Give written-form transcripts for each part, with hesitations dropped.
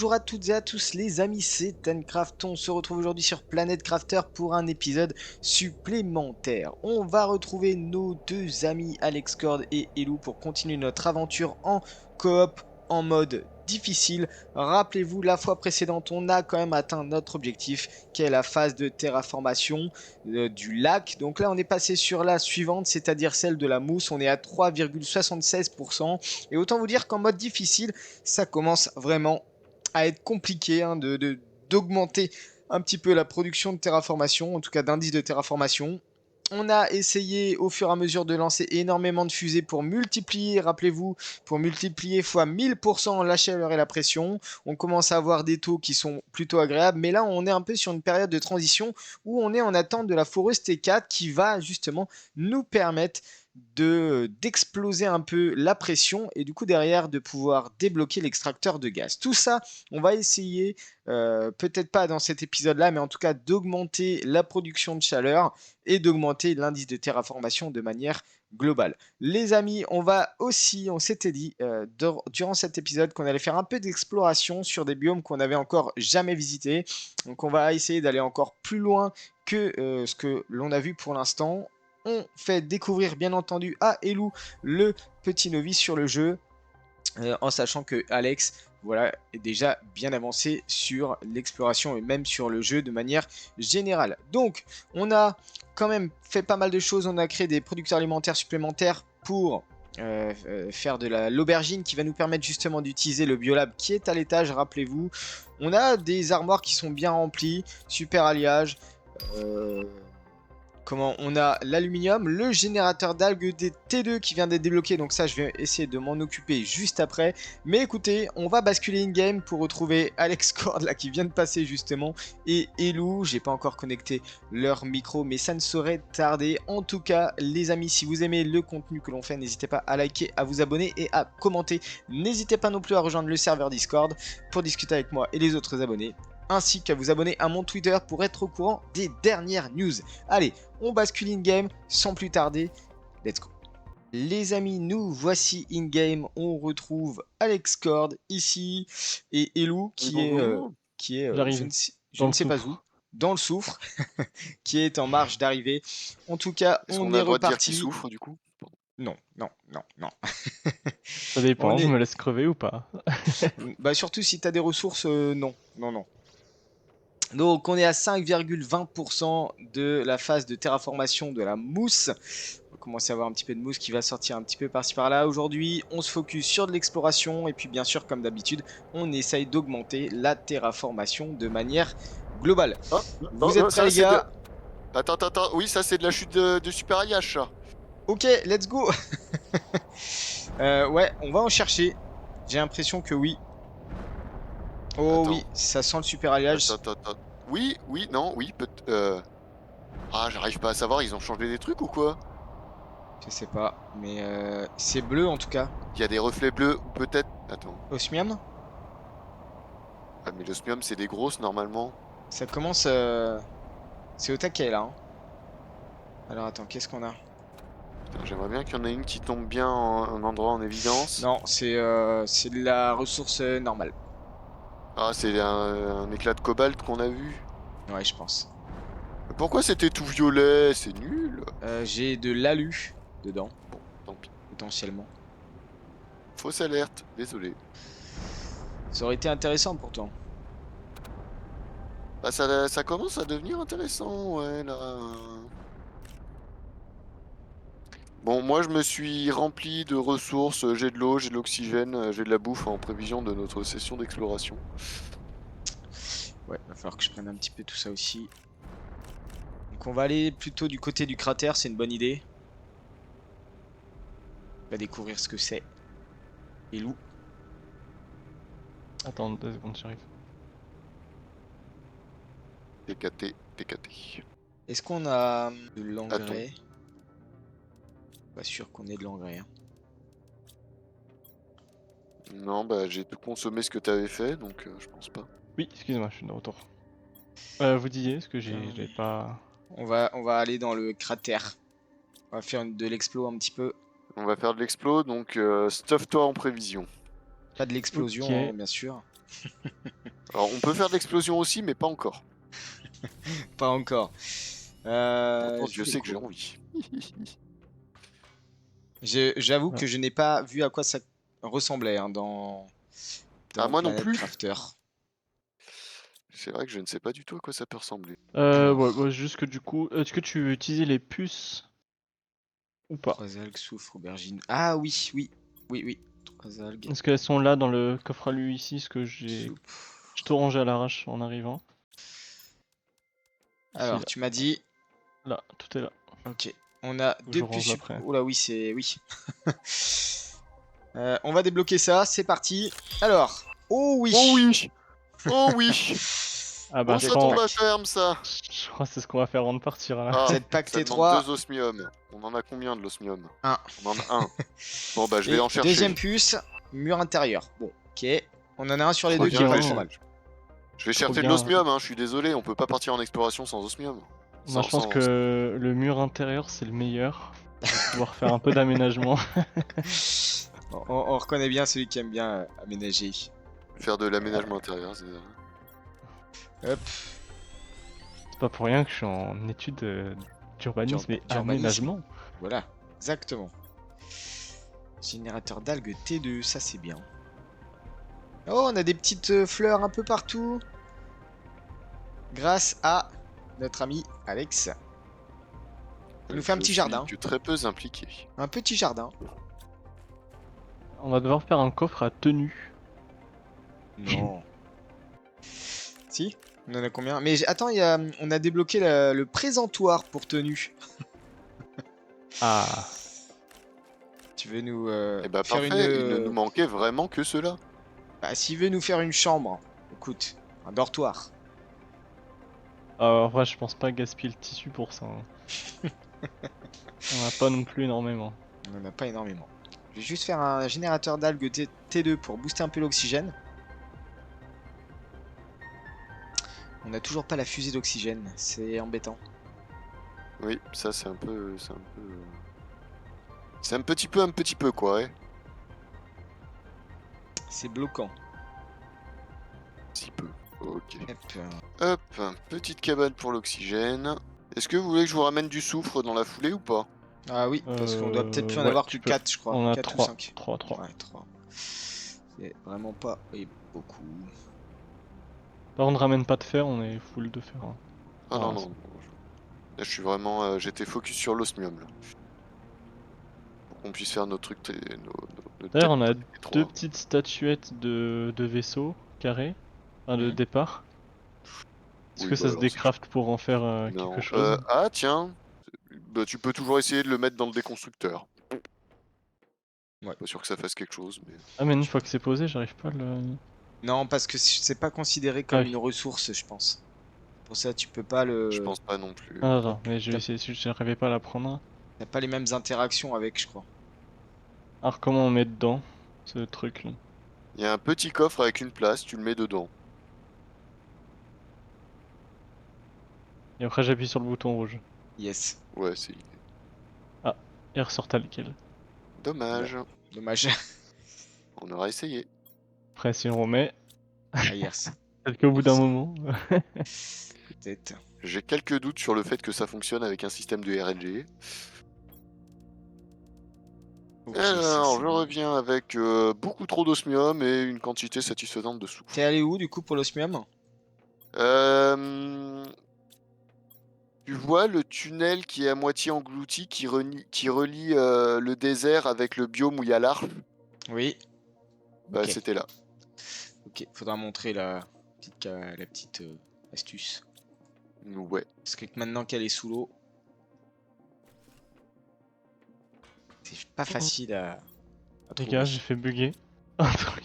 Bonjour à toutes et à tous les amis, c'est Tencraft. On se retrouve aujourd'hui sur Planet Crafter pour un épisode supplémentaire. On va retrouver nos deux amis Alex Cord et Elou pour continuer notre aventure en coop en mode difficile. Rappelez-vous, la fois précédente, on a quand même atteint notre objectif qui est la phase de terraformation du lac. Donc là, on est passé sur la suivante, c'est-à-dire celle de la mousse. On est à 3,76%. Et autant vous dire qu'en mode difficile, ça commence vraiment à être compliqué d'augmenter un petit peu la production de terraformation, en tout cas d'indices de terraformation. On a essayé au fur et à mesure de lancer énormément de fusées pour multiplier, rappelez-vous, pour multiplier fois 1000% la chaleur et la pression. On commence à avoir des taux qui sont plutôt agréables, mais là on est un peu sur une période de transition où on est en attente de la foreuse T4 qui va justement nous permettre d'exploser un peu la pression et du coup derrière de pouvoir débloquer l'extracteur de gaz. Tout ça, on va essayer, peut-être pas dans cet épisode-là, mais en tout cas d'augmenter la production de chaleur et d'augmenter l'indice de terraformation de manière globale. Les amis, on s'était dit durant cet épisode qu'on allait faire un peu d'exploration sur des biomes qu'on n'avait encore jamais visités. Donc on va essayer d'aller encore plus loin que ce que l'on a vu pour l'instant. On fait découvrir bien entendu à Elou le petit novice sur le jeu, en sachant que Alex voilà, est déjà bien avancé sur l'exploration et même sur le jeu de manière générale. Donc on a quand même fait pas mal de choses, on a créé des producteurs alimentaires supplémentaires pour faire de l'aubergine qui va nous permettre justement d'utiliser le biolab qui est à l'étage, rappelez-vous. On a des armoires qui sont bien remplies, super alliage. On a l'aluminium, le générateur d'algues des T2 qui vient d'être débloqué, donc ça je vais essayer de m'en occuper juste après. Mais écoutez, on va basculer in-game pour retrouver Alex Cord là qui vient de passer justement et Elou. J'ai pas encore connecté leur micro mais ça ne saurait tarder. En tout cas les amis, si vous aimez le contenu que l'on fait, n'hésitez pas à liker, à vous abonner et à commenter. N'hésitez pas non plus à rejoindre le serveur Discord pour discuter avec moi et les autres abonnés, ainsi qu'à vous abonner à mon Twitter pour être au courant des dernières news. Allez, on bascule in-game sans plus tarder. Let's go. Les amis, nous voici in-game. On retrouve Alex Cord ici et Elou J'arrive je dans ne le sais pas où, soufre. dans le soufre, qui est en marche d'arrivée. En tout cas, Est-ce on qu'on a est le droit de dire qu'il reparti. souffre du coup? Non, non, non, non. Ça On dépend, je est... me laisse crever ou pas. Bah surtout si tu as des ressources, non, non, non. Donc on est à 5,20% de la phase de terraformation de la mousse. On va commencer à avoir un petit peu de mousse qui va sortir un petit peu par-ci par-là. Aujourd'hui, on se focus sur de l'exploration et puis bien sûr, comme d'habitude, on essaye d'augmenter la terraformation de manière globale. Oh, Vous êtes prêts ça les c'est de... gars? Attends, oui ça c'est de la chute de Super Alliage ça. Ok, let's go. Ouais, on va en chercher. J'ai l'impression que oui. Oh Attends, oui, ça sent le super alliage. attends. Oui, non, oui, peut... Ah j'arrive pas à savoir, ils ont changé des trucs ou quoi? Je sais pas, mais c'est bleu en tout cas. Il y a des reflets bleus ou peut-être... Attends. Osmium? Ah mais l'osmium c'est des grosses normalement. Ça commence... C'est au taquet là. Hein. Alors attends, qu'est-ce qu'on a? Putain, j'aimerais bien qu'il y en ait une qui tombe bien en un endroit en évidence. Non, c'est de la ressource normale. Ah c'est un éclat de cobalt qu'on a vu. Ouais, je pense. Mais pourquoi c'était tout violet? C'est nul. J'ai de l'alu dedans, Bon, tant pis. potentiellement. Fausse alerte, désolé. Ça aurait été intéressant pourtant. Bah ça commence à devenir intéressant, ouais, là. Bon, moi je me suis rempli de ressources, j'ai de l'eau, j'ai de l'oxygène, j'ai de la bouffe en prévision de notre session d'exploration. Ouais, va falloir que je prenne un petit peu tout ça aussi. Donc on va aller plutôt du côté du cratère, c'est une bonne idée. On va découvrir ce que c'est. Et loup. Attends 2 secondes, j'arrive. TKT. Est-ce qu'on a de Attends. l'engrais? Pas sûr qu'on ait de l'engrais. Hein. Non, bah j'ai tout consommé ce que t'avais fait, donc je pense pas. Oui, excuse-moi, je suis de retour. Vous disiez, parce que j'avais pas... On va aller dans le cratère. On va faire de l'explo un petit peu. On va faire de l'explo, donc stuff-toi en prévision. Pas de l'explosion, Ok. hein, bien sûr. Alors, on peut faire de l'explosion aussi, mais pas encore. Pas encore. Pourtant, Je Dieu fais sait que quoi j'ai envie. J'avoue Ouais. que je n'ai pas vu à quoi ça ressemblait hein, Ah, dans moi non Planet plus. Crafter. C'est vrai que je ne sais pas du tout à quoi ça peut ressembler. Ouais, Alors, juste que du coup, est-ce que tu veux utiliser les puces ou pas? 3 algues, soufre, aubergine. Ah oui, oui, oui, oui. 3 algues, Est-ce qu'elles sont là dans le coffre à lui ici? Ce que j'ai soupe. tout rangé à l'arrache en arrivant. Ici, Alors, là. tu m'as dit. Là, tout est là. Ok. On a Je deux puces. range après. Oula, oui, c'est. Oui. On va débloquer ça, c'est parti. Alors. Oh oui. Oh oui! Oh oui! Ah bah Oh, ça tombe à Jetpack. terme, ça! je crois que c'est ce qu'on va faire avant de partir là. Ah, Jetpack ça demande 2 T3. osmium. On en a combien de l'osmium? 1. On en a un. Bon, bah, je vais Et en deuxième chercher. puce, mur intérieur. Bon, ok. On en a un sur les Trop deux qui est bien. pas trop mal. Je vais Trop chercher de bien. l'osmium, hein, je suis désolé, on peut pas partir en exploration sans osmium. Moi je pense que le mur intérieur c'est le meilleur. On va pouvoir faire un peu d'aménagement. On reconnaît bien celui qui aime bien aménager. Faire de l'aménagement intérieur, c'est ça. Hop, C'est pas pour rien que je suis en études d'urbanisme et d'urbanisme. aménagement. Voilà, exactement. Générateur d'algues T2, ça c'est bien. Oh, on a des petites fleurs un peu partout. Grâce à notre ami Alex. Il nous fait un petit jardin. Que très peu impliqué. Un petit jardin. On va devoir faire un coffre à tenue. Non. Si? On en a combien? Mais attends, on a débloqué le présentoir pour tenue. Ah, Tu veux nous Et bah faire parfait, il ne une... nous manquait vraiment que cela. Bah, s'il veut nous faire une chambre, écoute, un dortoir. en vrai je pense pas gaspiller le tissu pour ça. Hein. On a pas non plus énormément. On en a pas énormément. Je vais juste faire un générateur d'algues T2 pour booster un peu l'oxygène. On n'a toujours pas la fusée d'oxygène, c'est embêtant. Oui, ça c'est un peu... C'est un petit peu quoi, ouais. C'est bloquant. Si peu. Ok. Hop. Hop, petite cabane pour l'oxygène. Est-ce que vous voulez que je vous ramène du soufre dans la foulée ou pas? Ah oui, parce qu'on doit peut-être plus en ouais, avoir que tu peux. 4, je crois. On a 4 ou 3. 5. 3. Ouais, 3. C'est vraiment pas beaucoup. Par contre, ramène pas de fer, on est full de fer. Hein. Ah non, Ah, non. Là, je suis vraiment... J'étais focus sur l'osmium, là. Pour qu'on puisse faire nos trucs... D'ailleurs, on a T3. deux petites statuettes de vaisseaux carrés, enfin de Mhm. départ. Est-ce Oui, que bah ça se alors, décraft pour en faire non. quelque chose? Ah tiens, bah, tu peux toujours essayer de le mettre dans le déconstructeur. Ouais. Pas sûr que ça fasse quelque chose, mais... Ah mais une fois que c'est posé, j'arrive pas à le... Non, parce que c'est pas considéré comme Ah oui. une ressource, je pense. Pour ça, tu peux pas le... Je pense pas non plus. Ah attends, mais je vais essayer, j'arrivais pas à la prendre. T'as pas les mêmes interactions avec, je crois. Alors comment on met dedans, ce truc là? Il y a un petit coffre avec une place, tu le mets dedans. Et après j'appuie sur le bouton rouge. Yes. Ouais, c'est l'idée. Et ressort tel quel. Dommage. Dommage. On aura essayé. Après si on remet, Ah, yes. peut-être qu'au bout d'un moment... Peut-être. J'ai quelques doutes sur le fait que ça fonctionne avec un système de RNG. Ok, Alors, c'est je bon. reviens avec beaucoup trop d'osmium et une quantité satisfaisante de soufre. T'es allé où, du coup, pour l'osmium? Tu vois le tunnel qui est à moitié englouti, qui relie le désert avec le biome où il y a l'arbre? Oui. Bah, Ok. c'était là. Ok, faudra montrer la petite astuce. Ouais. Parce que maintenant qu'elle est sous l'eau, c'est pas facile à Les trouver. gars, j'ai fait bugger un truc.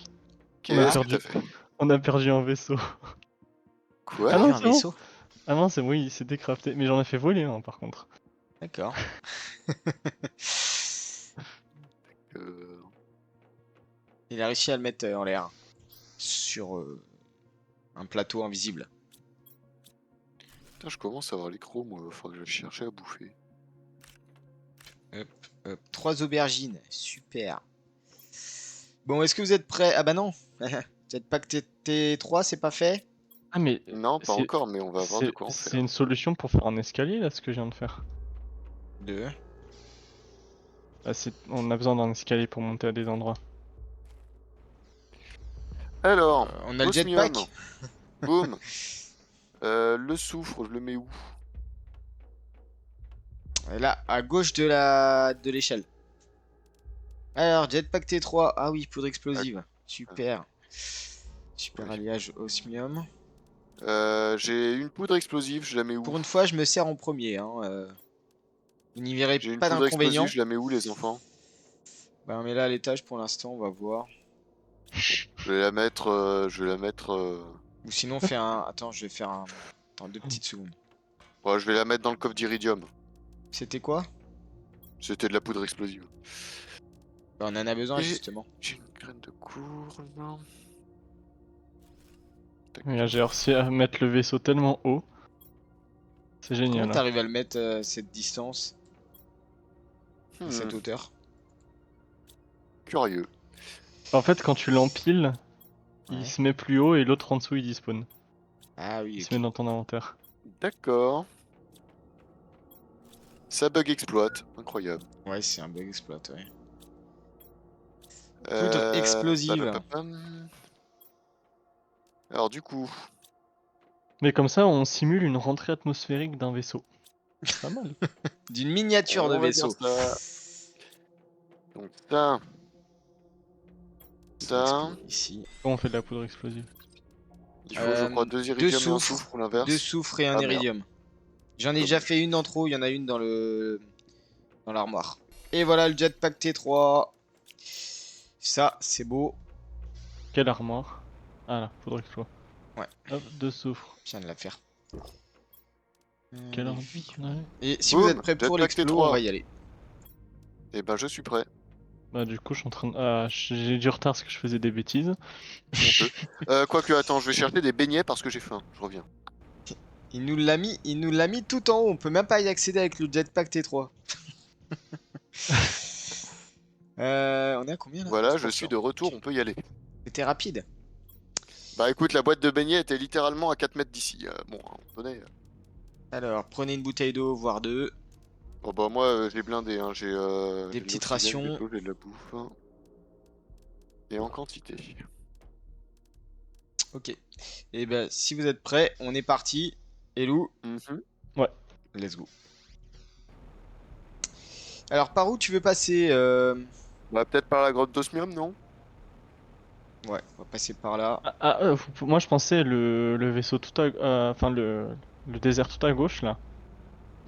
Qu'est-ce que t'as fait? On a perdu un vaisseau. Quoi? Ah non, T'as vu un c'est bon. vaisseau? Ah non, c'est bon, il s'est décrafté. Mais j'en ai fait voler un par contre. D'accord. Il a réussi à le mettre en l'air. Sur un plateau invisible. Putain, je commence à avoir les crocs, moi. Faut que je cherche à bouffer. Hop, 3 aubergines. Super. Bon, est-ce que vous êtes prêts? Ah bah non. Jetpack T3, c'est pas fait? Ah mais Non, pas c'est encore, mais on va voir de quoi en c'est faire. une solution pour faire un escalier là, ce que je viens de faire. Deux. Ah, on a besoin d'un escalier pour monter à des endroits. Alors, On a le Osmium. jetpack? Boum. Le soufre, je le mets où? Et là, à gauche de l'échelle. Alors, jetpack T3. Ah oui, poudre explosive. Super. Super Oui. alliage osmium. J'ai une poudre explosive, je la mets où? Pour une fois, je me sers en premier. Vous n'y verrez J'ai une pas poudre d'inconvénient. explosive, je la mets où, les enfants? Bah, on met là à l'étage pour l'instant, on va voir. Je vais la mettre. Ou sinon, on fait un. Attends, je vais faire un. Attends, 2 petites secondes. Ouais, je vais la mettre dans le coffre d'iridium. C'était quoi? C'était de la poudre explosive. Bah, on en a besoin Et justement. j'ai une graine de courge. Tac. Mais j'ai réussi à mettre le vaisseau tellement haut. C'est Comment génial. Hein. t'arrives à le mettre cette distance, à cette Hmm, hauteur? Curieux. En fait, quand tu l'empiles, Ouais. il se met plus haut et l'autre en dessous il despawn. Ah oui, Il ok. se met dans ton inventaire. D'accord. Ça bug exploite, incroyable. Ouais, c'est un bug exploit, ouais. Poudre explosive. Papapapam. Alors du coup, Mais comme ça, on simule une rentrée atmosphérique d'un vaisseau. Pas mal. D'une miniature de on va dire vaisseau. ça. Donc ça, Poudre ça. ici. Comment on fait de la poudre explosive? Il faut, je crois, 2 iridium et un soufre, soufre ou l'inverse. 2 soufres et un Ah, merde. iridium. J'en ai Dommage. déjà fait une en trop, il y en a une dans l'armoire. Et voilà le jetpack T3. Ça, c'est beau. Quelle armoire? Ah là, poudre explosive. Ouais. Hop, 2 soufre. Je viens de la faire. Quelle Les arme filles. on avait? Et si Boum, vous êtes prêts pour jetpack l'explo, T3. on va y aller. Eh ben, je suis prêt. Bah du coup, je suis en train de... Ah, j'ai du retard parce que je faisais des bêtises. Quoique, attends, je vais chercher des beignets parce que j'ai faim. Je reviens. Il nous l'a mis tout en haut. On peut même pas y accéder avec le jetpack T3. On est à combien là? Voilà, je suis de retour, on peut y aller. C'était rapide. Bah écoute, la boîte de beignets était littéralement à 4 mètres d'ici. Bon, on connaît. Alors, prenez une bouteille d'eau, voire deux. Bon bah moi j'ai blindé, hein. J'ai Des de petites l'oxygène, rations. de l'eau, j'ai de la bouffe. Hein. Et en quantité. Ok. Et ben, si vous êtes prêts, on est parti. Elou, Mhm. let's go. Alors, par où tu veux passer Bah peut-être par la grotte d'osmium, non? Ouais, on va passer par là. Moi je pensais le vaisseau tout à... Enfin le désert tout à gauche là.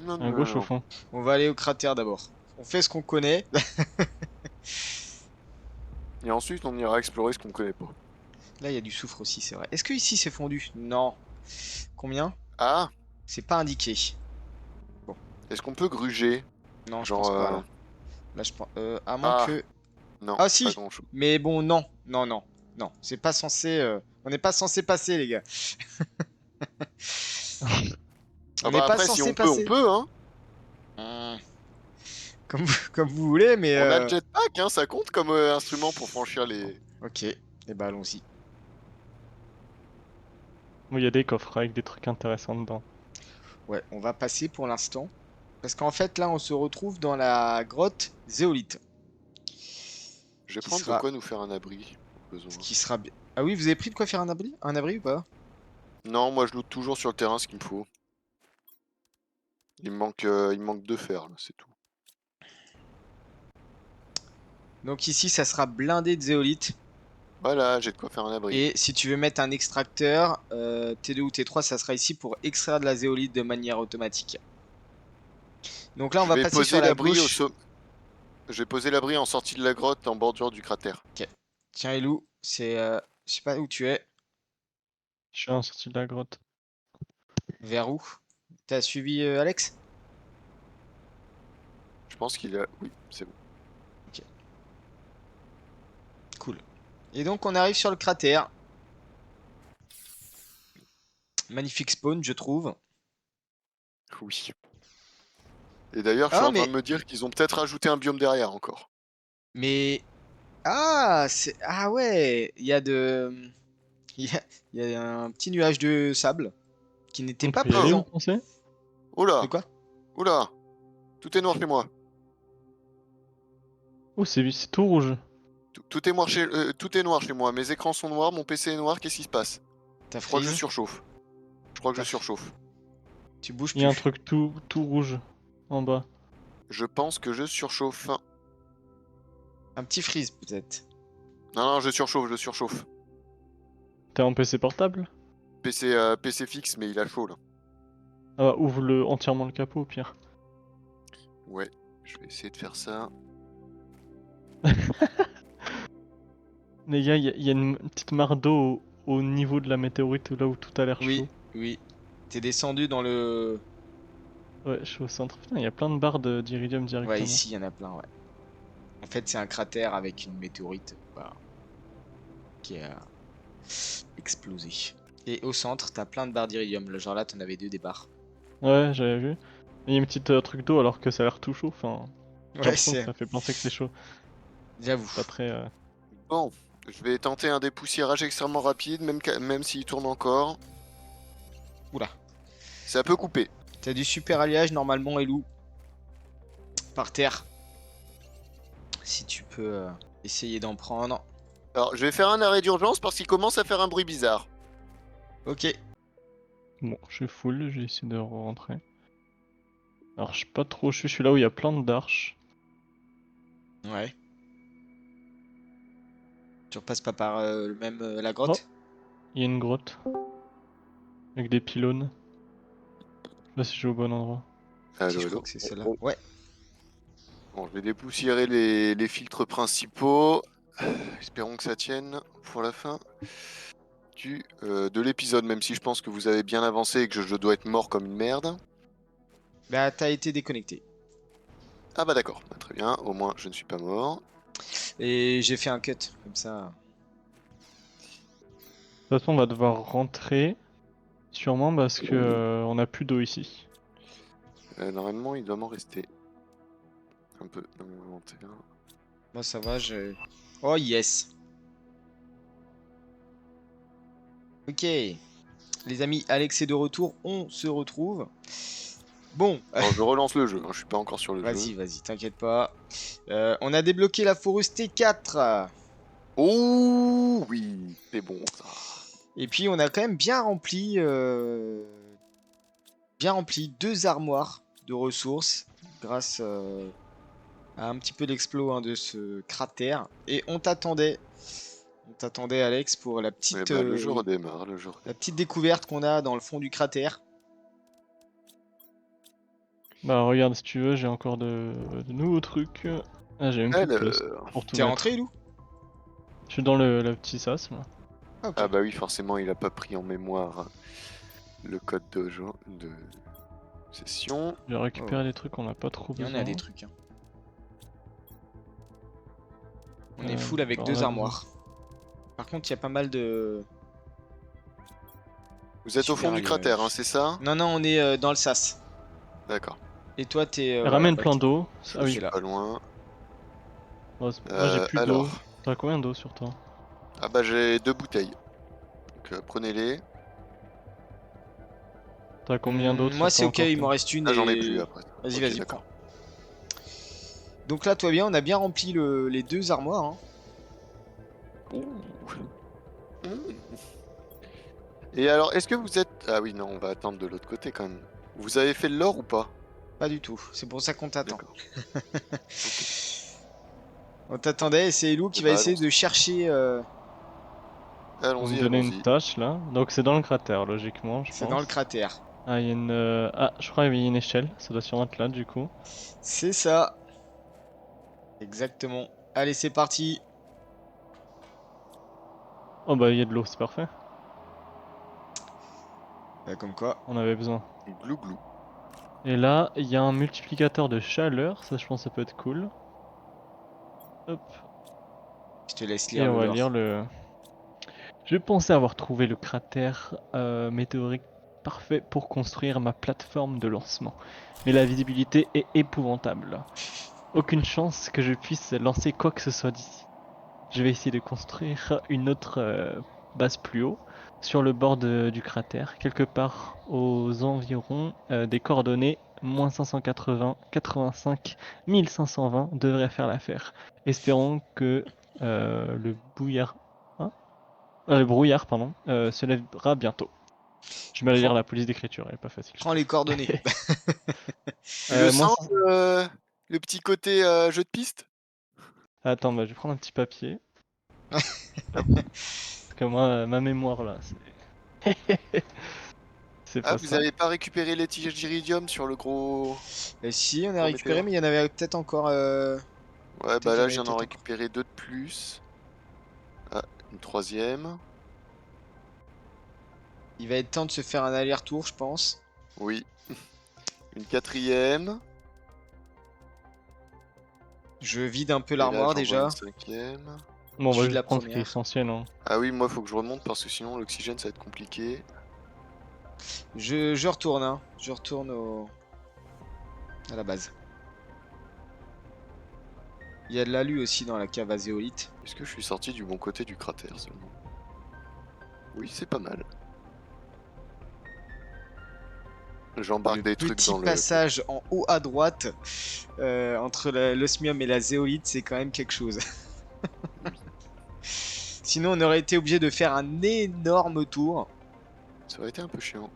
Non, À non, gauche au non. fond. On va aller au cratère d'abord. On fait ce qu'on connaît. Et ensuite on ira explorer ce qu'on connaît pas. Là, il y a du soufre aussi, c'est vrai. Est-ce que ici c'est fondu? Non. Combien? Ah, C'est pas indiqué. est-ce qu'on peut gruger? Non, je Genre, pense pas là. Là, je pense. À moins Ah, que. non, Ah pas si! grand-chose. Mais bon, non. Non, non. Non. C'est pas censé. On n'est pas censé passer, les gars. Ah On n'est bah pas après si censé on peut, passer. hein. Comme vous voulez, mais. On a le jetpack, hein, ça compte comme instrument pour franchir les... Ok. Et bah, allons-y. Bon, il y a des coffres avec des trucs intéressants dedans. Ouais, on va passer pour l'instant. Parce qu'en fait, là, on se retrouve dans la grotte zéolite. Je vais Qui prendre de sera- quoi nous faire un abri. Besoin. Ce qui sera bien. Ah oui, vous avez pris de quoi faire un abri? Un abri ou pas? Non, moi je loot toujours sur le terrain ce qu'il me faut. Il me manque 2 fers, là, c'est tout. Donc ici, ça sera blindé de zéolite. Voilà, j'ai de quoi faire un abri. Et si tu veux mettre un extracteur, T2 ou T3, ça sera ici pour extraire de la zéolite de manière automatique. Donc là, on Je va vais passer poser sur la l'abri gauche. Je vais poser l'abri en sortie de la grotte en bordure du cratère. Tiens, Elou, c'est. Je sais pas où tu es. Je suis en sortie de la grotte. Vers où? T'as suivi Alex? Je pense qu'il a... Oui, c'est bon. Cool. Et donc, on arrive sur le cratère. Magnifique spawn, je trouve. Oui. Et d'ailleurs, je suis en train de me dire qu'ils ont peut-être rajouté un biome derrière encore. Mais. Ah, ah ouais, il y a de. il y a un petit nuage de sable qui n'était On pas peut y aller, vous présent. pensez? Oula, De quoi? oula, tout est noir chez moi. Oh, c'est tout rouge. Tout est tout est noir chez moi. Mes écrans sont noirs, mon PC est noir. Qu'est-ce qui se passe? T'as Je crois que je freeze? surchauffe. Je crois que je T'as- surchauffe. Tu bouges Il y a un plus. truc tout rouge en bas. Je pense que je surchauffe. Un petit freeze peut-être. Non, non, je surchauffe, je surchauffe. T'es en PC portable? PC fixe, mais il a chaud là. Ah bah, ouvre entièrement le capot au pire. Ouais, je vais essayer de faire ça. Les gars, il y a une petite mare d'eau au niveau de la météorite là où tout a l'air Oui, chaud. oui. T'es descendu dans le... Ouais, je suis au centre. Putain, il y a plein de barres d'iridium directement. Ouais, ici, il y en a plein, ouais. En fait, c'est un cratère avec une météorite bah, qui a explosé. Et au centre, t'as plein de barres d'iridium. Genre là, t'en avais deux des barres. Ouais, j'avais vu. Il y a une petite truc d'eau alors que ça a l'air tout chaud. Enfin, j'ai Ouais, l'impression que c'est... ça fait penser que c'est chaud. J'avoue. Pas très. Bon, je vais tenter un dépoussiérage extrêmement rapide, même s'il tourne encore. Oula. Ça peut couper. T'as du super alliage normalement, Elou. Par terre. Si tu peux essayer d'en prendre. Alors, je vais faire un arrêt d'urgence parce qu'il commence à faire un bruit bizarre. Ok. Bon, je suis full, j'ai essayé de rentrer. Alors, je sais pas trop, je suis là où il y a plein d'arches. Ouais. Tu repasses pas par la grotte? Il y a une grotte. Avec des pylônes. Je sais pas si je suis au bon endroit. Si, Allô, je crois allô. que c'est celle-là. Oh, oh. Ouais. Bon, je vais dépoussiérer les filtres principaux. Espérons que ça tienne pour la fin de l'épisode, même si je pense que vous avez bien avancé et que je dois être mort comme une merde. Bah, t'as été déconnecté. Ah bah d'accord, bah, très bien, au moins je ne suis pas mort. Et j'ai fait un cut, comme ça. De toute façon, on va devoir rentrer. Sûrement parce que on a plus d'eau ici. Normalement, il doit m'en rester un peu dans mon inventaire. Moi, ça va, je... Oh, yes. Ok. Les amis, Alex est de retour. On se retrouve. Bon, Alors je relance le jeu, hein, je suis pas encore sur le vas-y, jeu. vas-y, t'inquiète pas. On a débloqué la Forus T4. Oh oui, c'est bon ça. Et puis, on a quand même bien rempli 2 armoires de ressources grâce à un petit peu l'explo hein, de ce cratère. Et on t'attendait, Alex, pour Eh ben, le jeu redémarre, la petite découverte qu'on a dans le fond du cratère. Bah regarde si tu veux, j'ai encore de nouveaux trucs. Ah j'ai même plus de place pour tout T'es mettre. rentré, Lou? Je suis dans le petit sas là. Ah, ok. Ah bah oui, forcément, il a pas pris en mémoire le code de session. J'ai récupéré Oh. des trucs qu'on n'a pas trop Il y en besoin. a des trucs. Hein. On est full avec alors, on 2 a armoires. Par contre, il y a pas mal de... Vous êtes au fond Super du cratère, hein, alliage. c'est ça? Non, non, on est dans le sas. D'accord, Et toi, t'es... Ramène bah, plein d'eau. je Ah oui. suis là. pas loin. Moi j'ai plus d'eau. Alors, T'as combien d'eau sur toi? ah bah j'ai 2 bouteilles. Donc prenez-les. T'as combien d'autres Moi, sur c'est toi ok, encore, il toi m'en reste une Ah j'en ai et... plus après. Vas-y, Ok, vas-y, d'accord. prends. Donc là, toi bien, on a bien rempli les 2 armoires. Hein. Ouh. Mmh. Et alors, est-ce que vous êtes... Ah oui, non, on va attendre de l'autre côté quand même. Vous avez fait de l'or ou pas? Pas du tout, c'est pour ça qu'on t'attend. D'accord. On t'attendait et c'est Elou qui Eh va bah, essayer de allons-y. chercher... Faut me Allons-y, donner une allons-y. tâche là. Donc c'est dans le cratère logiquement je C'est pense. dans le cratère. Ah il y a une... Ah je crois qu'il y a une échelle. Ça doit sûrement être là du coup. C'est ça. Exactement. Allez, c'est parti. Oh bah il y a de l'eau, c'est parfait. Comme quoi. On avait besoin. Glou glou. Et là, il y a un multiplicateur de chaleur, ça je pense que ça peut être cool. Hop. Je te laisse Et lire on le va lore. lire le... Je pensais avoir trouvé le cratère météorique parfait pour construire ma plateforme de lancement. Mais la visibilité est épouvantable. Aucune chance que je puisse lancer quoi que ce soit d'ici. Je vais essayer de construire une autre base plus haut, sur le bord du cratère, quelque part aux environs des coordonnées moins 580, 85, 1520 devrait faire l'affaire. Espérons que le brouillard pardon, se lèvera bientôt. Je vais aller lire Prends, la police d'écriture, elle est pas facile. prends les coordonnées. Tu le Moins sens, 500 le petit côté jeu de piste? Attends, bah, je vais prendre un petit papier. Hop. Parce que moi, ma mémoire là, c'est. C'est Ah, pas vous ça. avez pas récupéré les tiges d'iridium sur le gros... Et si, on a gros récupéré, météore? mais il y en avait peut-être encore. Ouais, Peut-être bah qu'il y en là, avait j'en ai peut-être encore. récupéré 2 de plus. Ah, une troisième. Il va être temps de se faire un aller-retour, je pense. Oui. Une quatrième. Je vide un peu Et là, l'armoire j'en vois une déjà. cinquième. Bon, Je bah, je vide vais la prendre ce qui est première. essentiel. Hein. Ah oui, moi, faut que je remonte parce que sinon, l'oxygène, ça va être compliqué. Je retourne, hein. Je retourne à la base. Il y a de l'alu aussi dans la cave à zéolite. Est-ce que je suis sorti du bon côté du cratère seulement? Oui, c'est pas mal. J'embarque Le des trucs petit dans le... passage en haut à droite entre l'osmium et la zéolite, c'est quand même quelque chose. Sinon, on aurait été obligé de faire un énorme tour. Ça aurait été un peu chiant.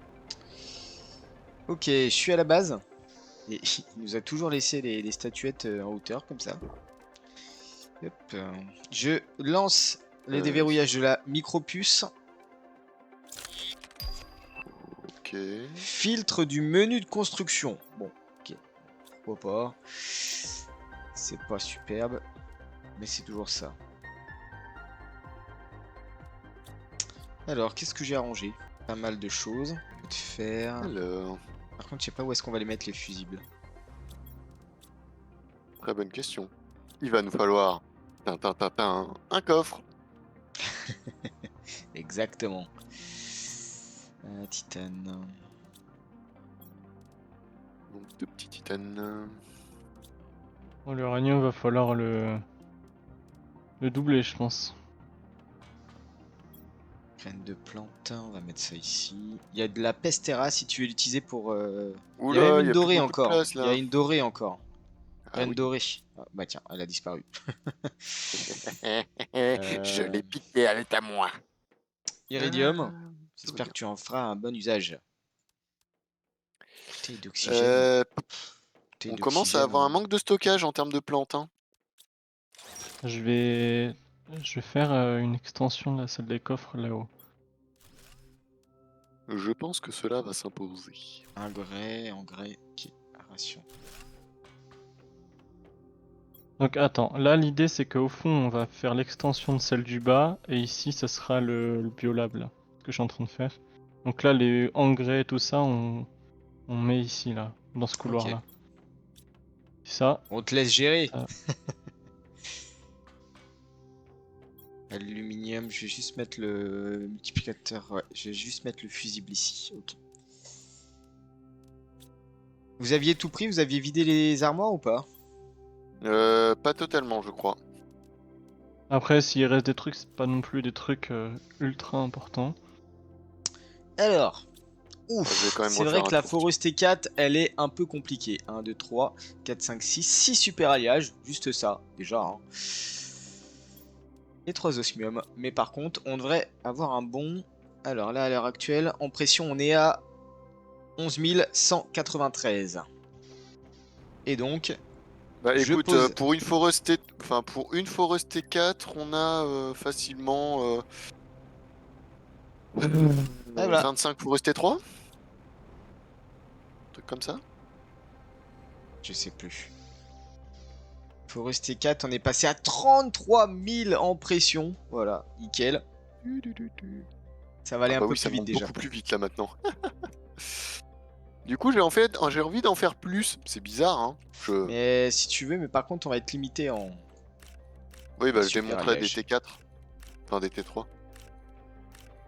Ok, je suis à la base. Et il nous a toujours laissé les statuettes en hauteur, comme ça. Hop, je lance le déverrouillage de la micro-puce. Ok. Filtre du menu de construction. Bon, ok. Pourquoi pas. C'est pas superbe. Mais c'est toujours ça. Alors, qu'est-ce que j'ai arrangé? Pas mal de choses. De fer. Alors, Par contre, je sais pas où est-ce qu'on va les mettre, les fusibles. très bonne question. Il va nous falloir un coffre. Exactement. Titane. Donc, 2 petits titanes. Bon, l'uranium, va falloir le doubler, je pense. Graines de plantain, on va mettre ça ici. Il y a de la pestera si tu veux l'utiliser pour. Il y a même Oula, il une y a plus dorée beaucoup de encore. place Il y a là. une dorée encore. Ah Graine oui. dorée. Ah, bah tiens, elle a disparu. Je l'ai piqué, elle est à moi. Iridium. Tout va J'espère bien. que tu en feras un bon usage. Bouteille d'oxygène. Euh, Bouteille on commence à avoir un d'oxygène. manque de stockage en termes de plantes. Hein. Je vais faire une extension de la salle des coffres là-haut. Je pense que cela va s'imposer. Engrais. Ok, ration. Donc attends, là l'idée c'est qu'au fond on va faire l'extension de celle du bas et ici ça sera le biolab là, ce que je suis en train de faire. Donc là les engrais tout ça on met ici là, dans ce couloir là. Ça, On te laisse gérer. ça. Aluminium, je vais juste mettre le multiplicateur. Ouais, je vais juste mettre le fusible ici. Ok. Vous aviez tout pris? Vous aviez vidé les armoires ou pas? Pas totalement, je crois. Après s'il reste des trucs, c'est pas non plus des trucs ultra importants. Alors, Je vais ouf, quand même c'est vrai refaire que un la tour. Forest 4, elle est un peu compliquée. 1, 2, 3, 4, 5, 6, 6 super alliages, juste ça, déjà. Hein. Et 3 osmium. Mais par contre, on devrait avoir un bon... Alors là, à l'heure actuelle, en pression, on est à 11 193. Et donc, Bah je écoute, pose... pour une Forest T4, on a facilement Ah, voilà. 25 Forest T3. Un truc comme ça. Je sais plus. Forest 4, on est passé à 33 000 en pression. Voilà, nickel. Ça va aller Ah un bah peu oui, ça plus vite monte déjà. beaucoup plus vite là maintenant. Du coup, j'ai envie d'en faire plus. C'est bizarre, hein. Mais si tu veux, mais par contre, on va être limité en Oui, bah je super démonterai des alliage. T4. Enfin, des T3.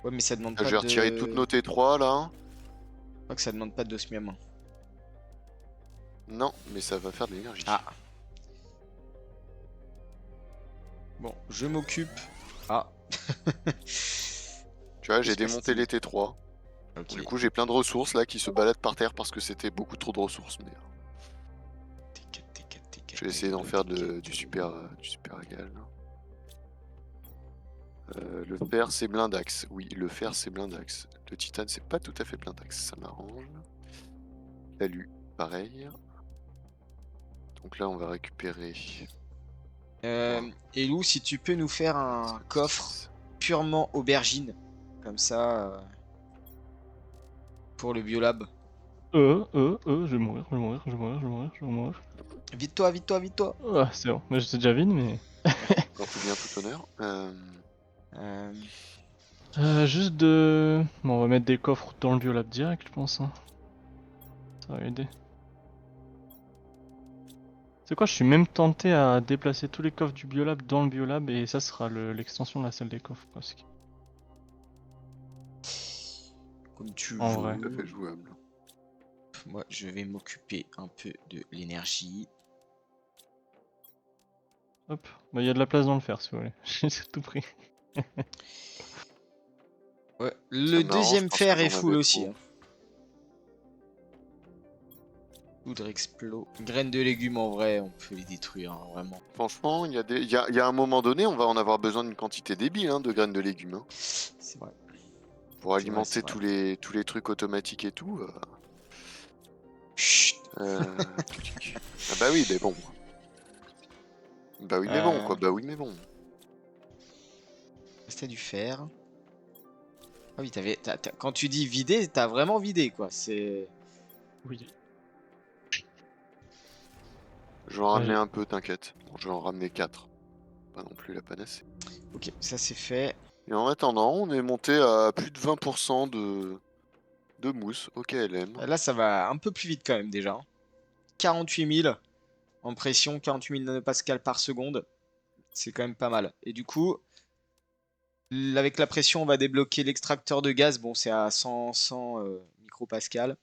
Ouais, mais ça demande Là, pas je vais de... retirer toutes nos T3 là. Je crois que ça demande pas d'osmium. Non, mais ça va faire de l'énergie. Ah. Bon, je m'occupe. Ah. Tu vois, j'ai Plus démonté Castille. les T3. Ok. Du coup, j'ai plein de ressources là qui se baladent par terre parce que c'était beaucoup trop de ressources. Mais je vais essayer d'en faire du super égal. Le fer, c'est blindax. Oui, le fer, c'est blindax. Le titane, c'est pas tout à fait blindax. Ça m'arrange. L'alu, pareil. Donc là, on va récupérer. Elou, si tu peux nous faire un coffre purement aubergine, comme ça, pour le biolab. Je vais mourir, je vais mourir, je vais mourir, je vais mourir, je vais mourir. Vite-toi, vite-toi, vite-toi. Ah, c'est bon, mais j'étais déjà vide, mais. En tout bien, tout honneur. Juste de. Bon, on va mettre des coffres dans le biolab direct, je pense. Hein. Ça va aider. C'est quoi, je suis même tenté à déplacer tous les coffres du biolab dans le biolab et ça sera l'extension de la salle des coffres presque. Comme tu En veux. vrai. Tout à fait jouable. Moi, je vais m'occuper un peu de l'énergie. Hop, bah il y a de la place dans le fer si vous voulez. J'ai tout pris. Ouais. Ça Le m'arrange deuxième parce que fer est j'en full avais aussi. trop. Hein. Poudre explo. Graines de légumes en vrai, on peut les détruire, hein, vraiment. Franchement, il y a un moment donné, on va en avoir besoin d'une quantité débile de graines de légumes. Hein. C'est vrai. Pour C'est alimenter vrai. tous les trucs automatiques et tout. Chut. Ah bah oui, mais bon. Bah oui, mais bon, quoi. Bah oui, mais bon. C'était du fer. Ah oui, quand tu dis vider, t'as vraiment vidé, quoi. C'est... Oui. Je vais en ramener Ouais. un peu, t'inquiète. Bon, je vais en ramener 4. Pas non plus la panacée. Ok, ça c'est fait. Et en attendant, on est monté à plus de 20% de mousse au KLM. Là, ça va un peu plus vite quand même déjà. Hein. 48 000 en pression, 48 000 nanopascales par seconde. C'est quand même pas mal. Et du coup, avec la pression, on va débloquer l'extracteur de gaz. Bon, c'est à 100 micropascales.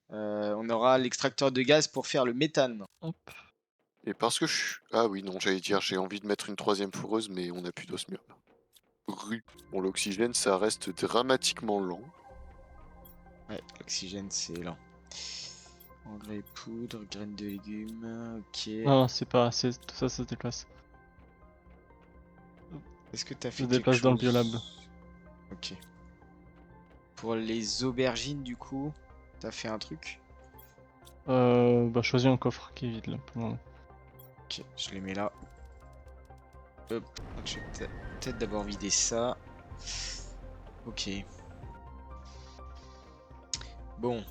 On aura l'extracteur de gaz pour faire le méthane. Hop. Et parce que je... Ah oui, non, j'allais dire, j'ai envie de mettre une 3ème fourreuse, mais on n'a plus d'osmium. Bon, l'oxygène, ça reste dramatiquement lent. Ouais, l'oxygène, c'est lent. Engrais, poudre, graines de légumes, ok. Non, c'est pas assez, tout ça se déplace. Est-ce que t'as Se fait quelque déplace chose? dans le biolab. Ok. Pour les aubergines, du coup, t'as fait un truc? Bah choisis un coffre qui est vide là pour le moment. Ok, je les mets là. Hop, donc je vais peut-être d'abord vider ça. Ok. Bon,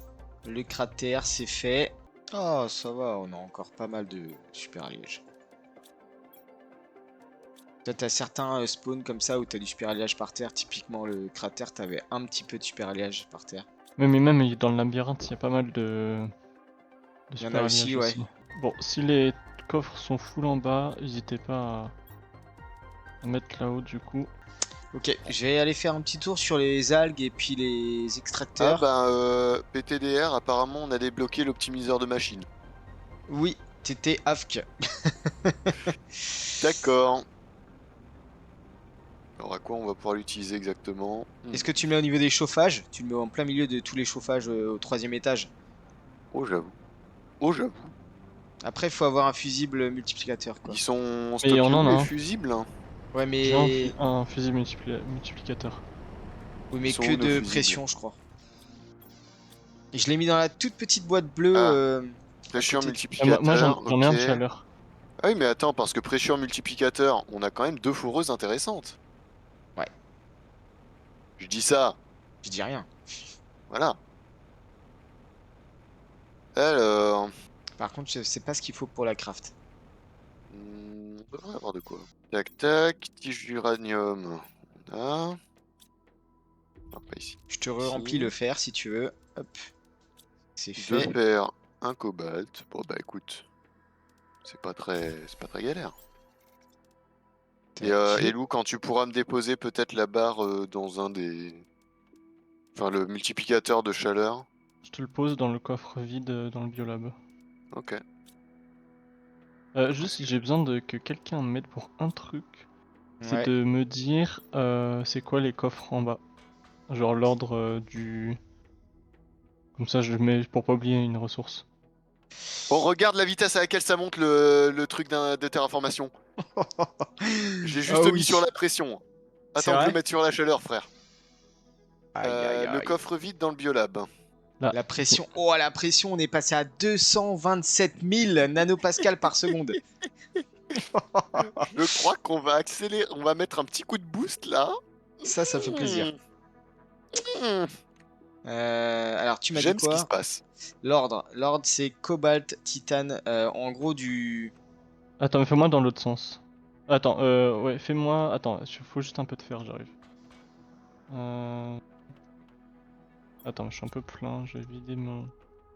le cratère c'est fait. Oh, ça va, on a encore pas mal de super alliage. Toi, t'as certains spawns comme ça où t'as du super alliage par terre. Typiquement, le cratère, t'avais un petit peu de super alliage par terre. Mais même dans le labyrinthe, il y a pas mal de Il y en a super aussi, alliages ouais. aussi. Bon, si les coffres sont full en bas, n'hésitez pas à mettre là-haut du coup. Ok, je vais aller faire un petit tour sur les algues et puis les Ah extracteurs. bah, PTDR, apparemment, on a débloqué l'optimiseur de machine. Oui, t'étais AFK. D'accord. Alors à quoi on va pouvoir l'utiliser exactement? Est-ce que tu le mets au niveau des chauffages? Tu le mets en plein milieu de tous les chauffages au 3ème étage. Oh j'avoue. Oh j'avoue. Après, il faut avoir un fusible multiplicateur, quoi. Ils sont Et on stockés en où a les un. fusibles? Ouais, J'ai mais... un fusil multiplicateur. Oui, Ils mais sont que où nos de fusibles? pression, je crois. Et je l'ai mis dans la toute petite boîte bleue Ah, à pression côté. Moi multiplicateur, j'en ai un ok. de chaleur. Ah oui mais attends, parce que pression multiplicateur, on a quand même 2 fourreuses intéressantes. Ouais, Je dis ça, je dis rien. voilà. Alors... Par contre, je sais pas ce qu'il faut pour la craft. on devrait avoir de quoi. Tac tac, tige d'uranium. On a... Non, pas ici. Je te remplis le fer si tu veux. Hop, c'est 2 fait. fer, un cobalt. Bon bah écoute, c'est pas très galère. Et Tac. Elou, quand tu pourras me déposer peut-être la barre dans un des... Enfin le multiplicateur de chaleur. Je te le pose dans le coffre vide dans le biolab. Ok. Juste, j'ai besoin que quelqu'un m'aide pour un truc. c'est Ouais. de me dire c'est quoi les coffres en bas. Genre l'ordre du... Comme ça je le mets pour pas oublier une ressource. On regarde la vitesse à laquelle ça monte le truc de terraformation. J'ai juste Ah mis oui. sur la pression. C'est Attends que je vrai. mette sur la chaleur, frère. Aïe, aïe, Le aïe. coffre vide dans le biolab. Là. La pression. Oh, la pression, on est passé à 227 000 nanopascals par seconde. Je crois qu'on va accélérer. On va mettre un petit coup de boost là. Ça fait plaisir. Mmh. Alors, tu m'as dit J'aime ce qui se quoi? passe. L'ordre. L'ordre, c'est cobalt, titane. En gros, du. Attends, mais fais-moi dans l'autre sens. Attends, ouais, fais-moi... Attends, il faut juste un peu de fer, j'arrive. Attends, je suis un peu plein, je vais vider mon...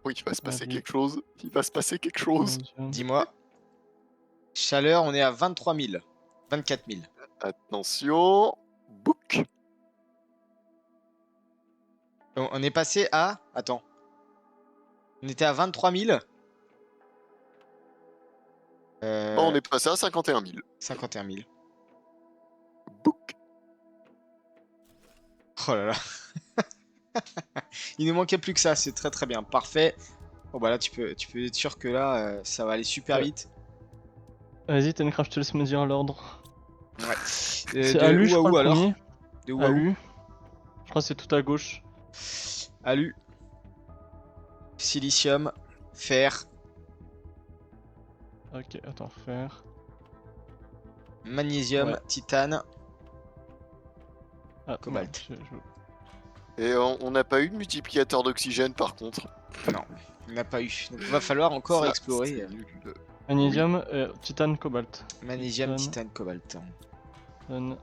Oui, il va se passer Allez. quelque chose. Il va se passer quelque chose. magnésium. Dis-moi. Chaleur, on est à 23 000. 24 000. Attention. Book. On est passé à. Attends. On était à 23 000. On est passé à 51 000. 51 000. Book. Oh là là. Il ne manquait plus que ça, c'est très très bien. Parfait. Bon bah là tu peux être sûr que là ça va aller super Ouais. vite. Vas-y, Tencraft, je te laisse me dire l'ordre. Ouais. C'est De Alu, où je à crois, où le alors? premier. De où à où? Alu. Je crois que c'est tout à gauche. Alu. Silicium. Fer. Ok, attends, fer. Magnésium. Ouais. Titane. Ah, Cobalt. bon, Et on n'a pas eu de multiplicateur d'oxygène par contre. Non, il n'a pas eu. Donc il va falloir encore Ça, explorer. c'est nul. Magnésium, titane, cobalt. Magnésium, Titane. titane, cobalt. Titane,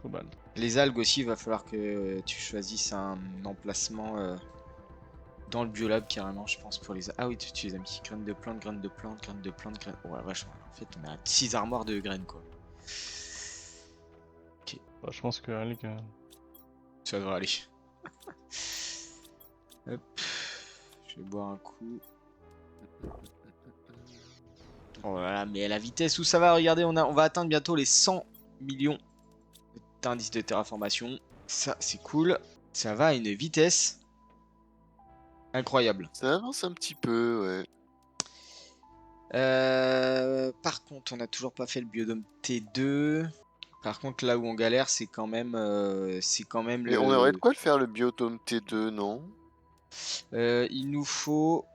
cobalt. Les algues aussi, il va falloir que tu choisisses un emplacement dans le biolab carrément, je pense, pour les... Ah oui, tu les as mis. Graines de plantes, graines de plantes, graines de plantes, graines... Oh la vache, en fait, on a 6 armoires de graines, quoi. Bah, je pense que Alg, Ça devrait aller. Hop. Je vais boire un coup. Oh là là, mais à la vitesse où ça va, regardez, on va atteindre bientôt les 100 millions d'indices de terraformation. Ça, c'est cool. Ça va à une vitesse incroyable. Ça avance un petit peu, ouais. Par contre, on n'a toujours pas fait le biodôme T2. Par contre, là où on galère, c'est quand même Mais on aurait de quoi le faire le biotome T2, non? il nous faut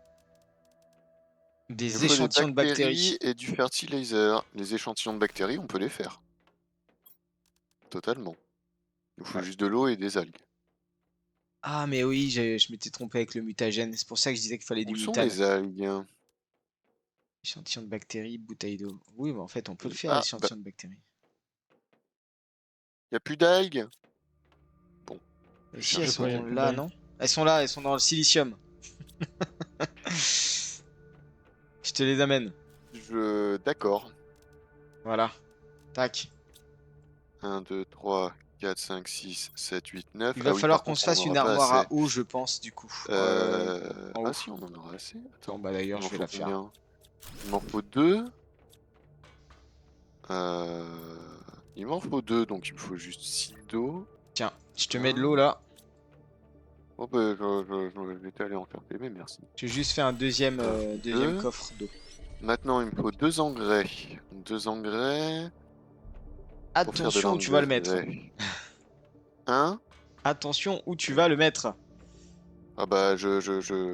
Il des nous faut échantillons de bactéries. et du fertilizer. Les échantillons de bactéries, on peut les faire. Totalement. Il nous faut Ouais. juste de l'eau et des algues. Ah, mais oui, je m'étais trompé avec le mutagène. C'est pour ça que je disais qu'il fallait du Où sont mutane. les algues? Échantillon de bactéries, bouteille d'eau. Oui, mais en fait, on peut le faire, Ah, échantillon de bactéries. Y a plus d'algues? Et Je si cherche elles pas, y a sont plus là, d'algues. non? Elles sont là, elles sont dans le silicium. Je te les amène. D'accord. Voilà. Tac. 1, 2, 3, 4, 5, 6, 7, 8, 9. Il va falloir qu'on se fasse une armoire à eau, je pense, du coup. en haut. Ah si, on en aura assez. Attends, Bon, bah d'ailleurs, il je m'en vais faut la faire. combien? Il m'en faut 2. Il m'en faut 2, donc il me faut juste 6 d'eau. Tiens, je te mets de l'eau là. Oh bah, je vais aller en faire mais merci. J'ai juste fait un deuxième Deux. coffre d'eau. Maintenant, il me faut 2 engrais. 2 engrais. Pour faire de Attention où tu vas le mettre. l'engrais. Hein? Attention où tu vas le mettre. Ah bah,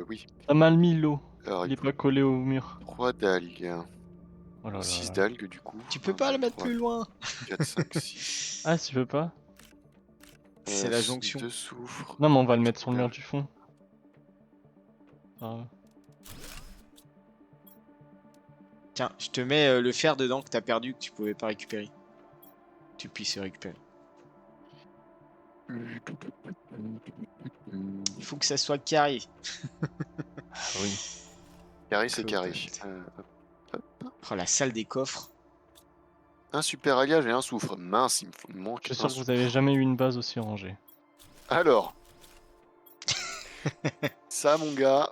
oui. T'as mal mis l'eau. Alors, Il il est faut pas collé au mur. 3 d'algues. Oh là là 6 là. d'algues, du coup. Tu peux 1, pas 2, le mettre 3, plus loin. 4, 5, 6. Ah, si tu veux pas? C'est la jonction. 2 soufre. Non, mais on va le mettre sur le mur du fond. Ah, Tiens, je te mets le fer dedans que t'as perdu, que tu pouvais pas récupérer. Tu puisses récupérer. Il faut que ça soit carré. oui. Carré, c'est carré. Cobalt. Oh, la salle des coffres. Un super alliage et un soufre. Mince, il me manque Je suis un sûr que soufre. vous avez jamais eu une base aussi rangée. Alors. Ça, mon gars.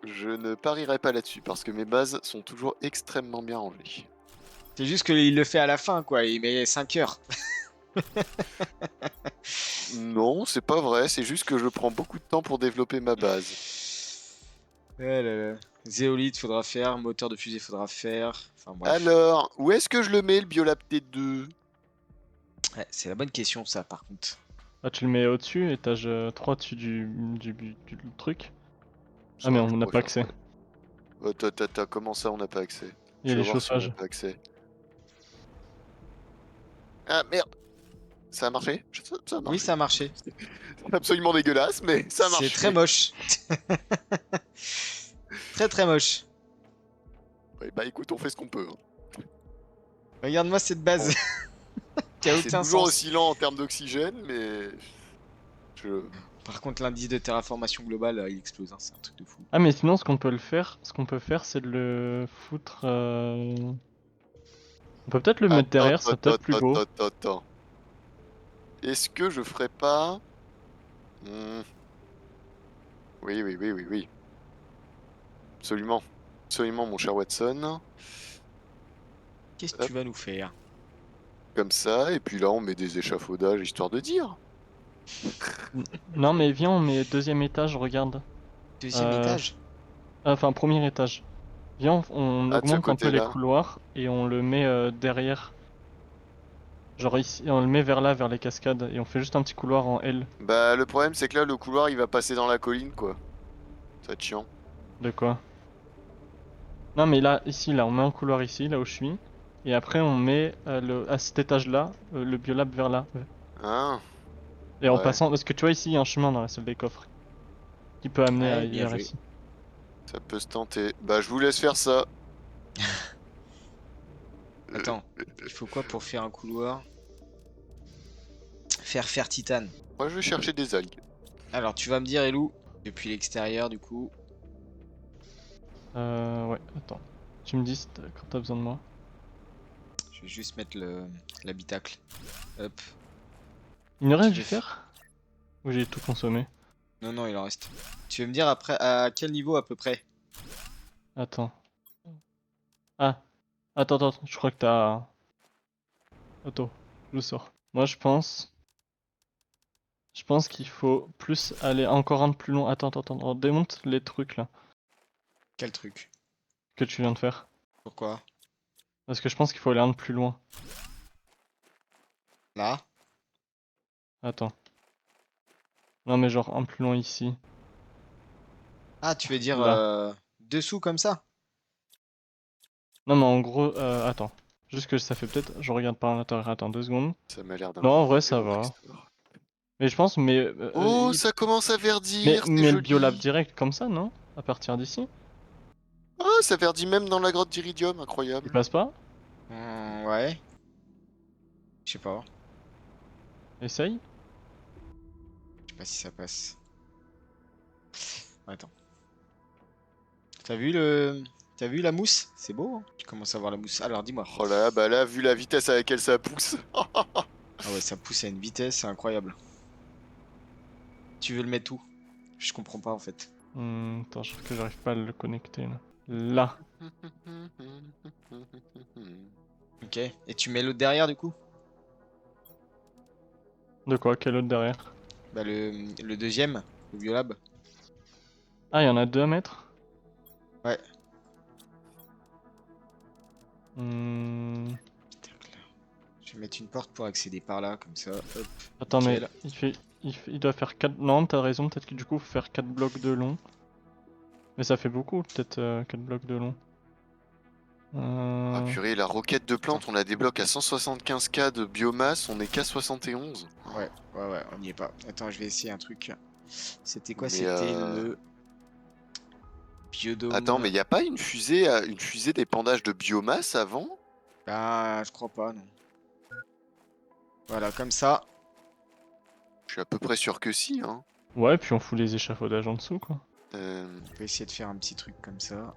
Je ne parierai pas là-dessus parce que mes bases sont toujours extrêmement bien rangées. C'est juste qu'il le fait à la fin, quoi. Il met 5 heures. Non, c'est pas vrai, c'est juste que je prends beaucoup de temps pour développer ma base. Ouais, là. Zéolite, faudra faire. Moteur de fusée, faudra faire. Enfin, bref. Alors, où est-ce que je le mets, le Biolab T2? Ouais, c'est la bonne question, ça, par contre. Ah, tu le mets au-dessus, étage 3 dessus du truc. Ça, Ah, mais je on n'a pourrais pas faire accès. ça. Comment ça, on n'a pas accès? Il y a Je les vais voir si on n'a chauffages. pas accès. Ah merde! Ça a marché? Ça a Oui, marché. ça a marché. C'est absolument dégueulasse, mais ça a C'est très marché. moche. Très très moche. Ouais, bah écoute, on fait ce qu'on peut, hein. Regarde-moi cette base qui a C'est aucun toujours sens. aussi lent en termes d'oxygène, mais je... Par contre, l'indice de terraformation globale, il explose. Hein, c'est un truc de fou. Ah, mais sinon, ce qu'on peut faire, c'est de le foutre. On peut peut-être le mettre Attends, derrière, c'est peut-être plus beau. attends. Est-ce que je ferais pas... Hmm. Oui. Absolument. Absolument, mon cher Watson. Qu'est-ce que Hop. tu vas nous faire? Comme ça, et puis là, on met des échafaudages, histoire de dire. Non, mais viens, on met deuxième étage, regarde. Deuxième étage? Enfin, premier étage. Viens, on Ah, de ce augmente un peu les côté-là. couloirs et on le met derrière. Genre ici, on le met vers là, vers les cascades, et on fait juste un petit couloir en L. Bah, le problème, c'est que là, le couloir, il va passer dans la colline, quoi. Ça va être chiant. De quoi? Non, mais là, ici, là, on met un couloir ici, là où je suis. Et après, on met à cet étage-là, le biolab vers là. Hein? Et en Ouais, passant, parce que tu vois, ici, il y a un chemin dans la salle des coffres qui peut amener Ouais, bien vers joué. ici. ça peut se tenter. Bah, je vous laisse faire ça. Attends, il faut quoi pour faire un couloir? Faire titane. Moi, je vais chercher des algues. Alors, tu vas me dire, Elou, depuis l'extérieur, du coup. Ouais, attends. Tu me dis quand t'as besoin de moi. Je vais juste mettre l'habitacle. Hop. Il ne reste Tu du veux fer? Ou j'ai tout consommé? Non, non, il en reste. Tu veux me dire après à quel niveau à peu près? Attends. Ah, attends, je crois que t'as... Attends, je le sors. Moi, je pense... Je pense qu'il faut plus aller encore un de plus long. Attends, on démonte les trucs là Quel truc? que tu viens de faire. Pourquoi? Parce que je pense qu'il faut aller un de plus loin. Là? Attends. Non mais genre un plus loin ici. Ah, tu veux dire Là. dessous comme ça? Non mais en gros, attends. Juste que ça fait peut-être... Je regarde par l'intérieur. Attends 2 secondes. Ça m'a l'air d'un Non en vrai ça zéro va. restore. Mais je pense, Oh, ça commence à mais, verdir, c'est mais le biolab joli. direct comme ça, non? À partir d'ici? Oh, ça verdit même dans la grotte d'Iridium, Il incroyable. passe pas? Ouais. Je sais pas. Essaye? Je sais pas si ça passe. Attends. T'as vu le... T'as vu la mousse? C'est beau, hein? Tu commences à voir la mousse. Alors dis-moi. Oh là, bah là, vu la vitesse à laquelle ça pousse. Ah ouais, ça pousse à une vitesse, c'est incroyable. Tu veux le mettre où? Je comprends pas en fait. Attends, je crois que j'arrive pas à le connecter là. Là. Ok. Et tu mets l'autre derrière du coup? De quoi? Quel autre derrière? Bah le deuxième, le biolab. Ah, il y en a 2 à mettre? Ouais. Hmm. Je vais mettre une porte pour accéder par là, comme ça. Hop. Attends, mais Nickel. il doit faire 4... Non, t'as raison, peut-être que du coup, faut faire 4 blocs de long. Mais ça fait beaucoup, peut-être 4 blocs de long. Ah purée, la roquette de plante, on la débloque à 175K de biomasse, on est qu'à 71. Ouais, on n'y est pas. Attends, je vais essayer un truc. C'était quoi? Mais, C'était le biodôme. Attends, mais y a pas une fusée d'épandage de biomasse avant? Ah, je crois pas, non. Voilà, comme ça. Je suis à peu près sûr que si, hein. Ouais, puis on fout les échafaudages en dessous, quoi. On peut essayer de faire un petit truc comme ça.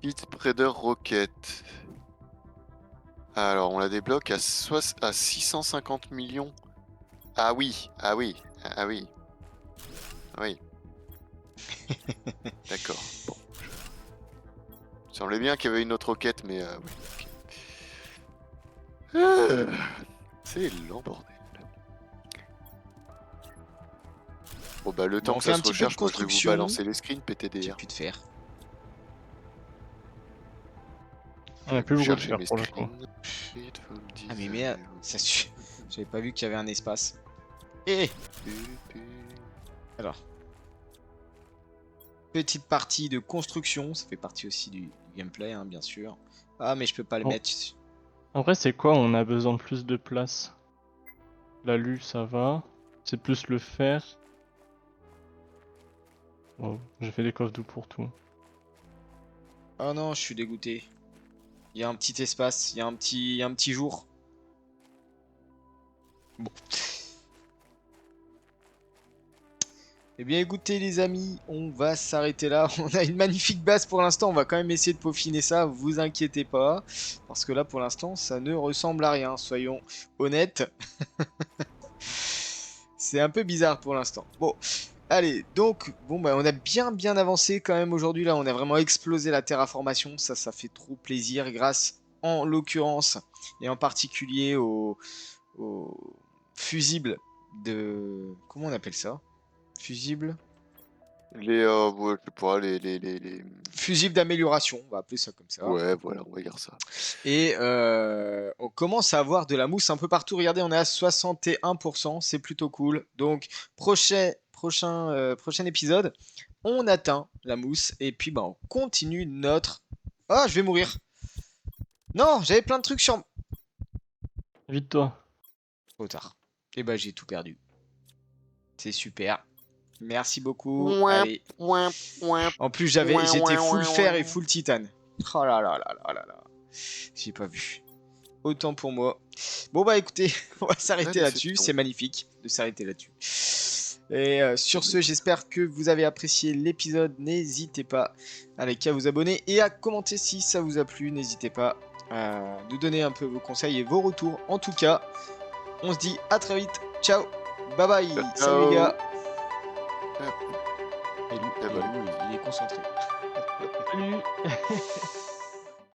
Hit Spreader Rocket. Alors, on la débloque à 650 millions. Ah oui. Oui. D'accord. Bon. Il semblait bien qu'il y avait une autre roquette, mais oui, ok. C'est lent, bordel. Bon bah le temps on que fait ça un se petit peu de recherche, moi je vais vous construction. balancer les screens J'ai PTDR. plus de fer. On a plus beaucoup de Chercher fer mes pour le coup. screens. Ah mais merde, ça j'avais pas vu qu'il y avait un espace. Eh Alors. Petite partie de construction, ça fait partie aussi du gameplay, hein, bien sûr. Ah mais je peux pas le Oh. mettre. En vrai, c'est quoi? On a besoin de plus de place. L'alu, ça va. C'est plus le fer. Oh, j'ai fait des coffres doux pour tout. Oh non, je suis dégoûté. Il y a un petit espace, il y a un petit jour. Bon. Eh bien écoutez les amis, on va s'arrêter là. On a une magnifique base pour l'instant, on va quand même essayer de peaufiner ça, vous inquiétez pas. Parce que là pour l'instant ça ne ressemble à rien, soyons honnêtes. C'est un peu bizarre pour l'instant. Bon, allez, donc, bon bah on a bien avancé quand même aujourd'hui. Là on a vraiment explosé la terraformation, ça fait trop plaisir grâce en l'occurrence et en particulier au fusible de... Comment on appelle ça? Fusible? Ouais, je sais pas, Fusible d'amélioration, on va appeler ça comme ça. Ouais, voilà, on va dire ça. Et on commence à avoir de la mousse un peu partout. Regardez, on est à 61%, c'est plutôt cool. Donc prochain épisode, on atteint la mousse et puis bah on continue notre... Ah, je vais mourir. Non, j'avais plein de trucs sur... Vite-toi. Trop tard. Et bah j'ai tout perdu. C'est super. Merci beaucoup. Ouin, Allez. ouin, ouin. En plus, j'étais full fer et full titane. Oh là là là là là là. J'ai pas vu. Autant pour moi. Bon bah écoutez, on va s'arrêter là-dessus. déception. C'est magnifique de s'arrêter là-dessus. Et sur ce, j'espère que vous avez apprécié l'épisode. N'hésitez pas à liker, à vous abonner et à commenter si ça vous a plu. N'hésitez pas à nous donner un peu vos conseils et vos retours. En tout cas, on se dit à très vite. Ciao. Bye bye. Ciao. Salut les gars. Hop. Et Lou, Eh ben, il est concentré. Salut.